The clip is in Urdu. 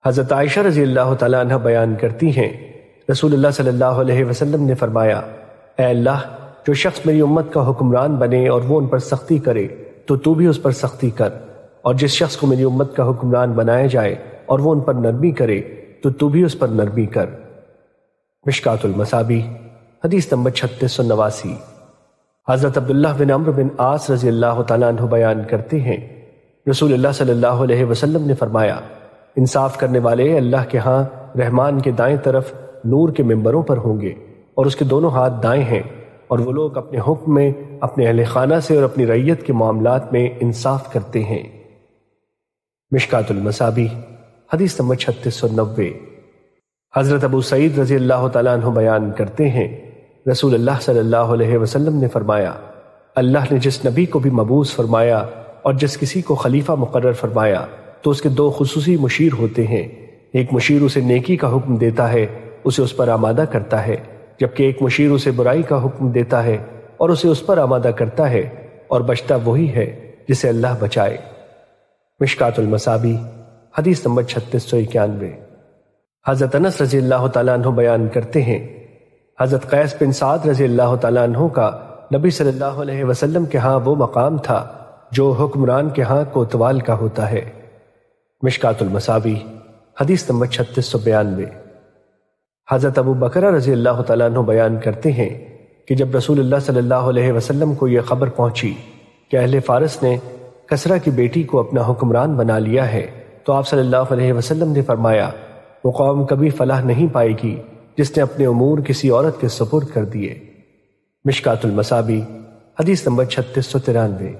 حضرت عائشہ رضی اللہ تعالیٰ عنہ بیان کرتی ہیں، رسول اللہ صلی اللہ علیہ وسلم نے فرمایا، اے اللہ، جو شخص میری امت کا حکمران بنے اور وہ ان پر سختی کرے تو بھی اس پر سختی کر، اور جس شخص کو میری امت کا حکمران بنایا جائے اور وہ ان پر نرمی کرے تو بھی اس پر نرمی کر۔ مشکوٰۃ المصابیح حدیث نمبر 3689۔ حضرت عبداللہ بن عمرو بن عاص رضی اللہ تعالیٰ عنہ بیان کرتے ہیں، رسول اللہ صلی اللہ علیہ وسلم نے فرمایا، انصاف کرنے والے اللہ کے ہاں رحمان کے دائیں طرف نور کے ممبروں پر ہوں گے، اور اس کے دونوں ہاتھ دائیں ہیں، اور وہ لوگ اپنے حکم میں اپنے اہل خانہ سے اور اپنی رعیت کے معاملات میں انصاف کرتے ہیں۔ مشکوٰۃ المصابیح حدیث نمبر 3690۔ حضرت ابو سعید رضی اللہ تعالیٰ عنہ بیان کرتے ہیں، رسول اللہ صلی اللہ علیہ وسلم نے فرمایا، اللہ نے جس نبی کو بھی مبعوث فرمایا اور جس کسی کو خلیفہ مقرر فرمایا تو اس کے دو خصوصی مشیر ہوتے ہیں، ایک مشیر اسے نیکی کا حکم دیتا ہے، اسے اس پر آمادہ کرتا ہے، جبکہ ایک مشیر اسے برائی کا حکم دیتا ہے اور اسے اس پر آمادہ کرتا ہے، اور بچتا وہی ہے جسے اللہ بچائے۔ مشکوٰۃ المصابیح حدیث نمبر 3691۔ حضرت انس رضی اللہ تعالیٰ عنہ بیان کرتے ہیں، حضرت قیس بن سعد رضی اللہ تعالیٰ عنہ کا نبی صلی اللہ علیہ وسلم کے ہاں وہ مقام تھا جو حکمران کے ہاں کوتوال کا ہوتا ہے۔ مشکوٰۃ المصابیح حدیث نمبر 3692۔ حضرت ابو بکر رضی اللہ تعالیٰ عنہ بیان کرتے ہیں کہ جب رسول اللہ صلی اللہ علیہ وسلم کو یہ خبر پہنچی کہ اہل فارس نے کسرا کی بیٹی کو اپنا حکمران بنا لیا ہے تو آپ صلی اللہ علیہ وسلم نے فرمایا، وہ قوم کبھی فلاح نہیں پائے گی جس نے اپنے امور کسی عورت کے سپرد کر دیے۔ مشکوٰۃ المصابیح حدیث نمبر 3693۔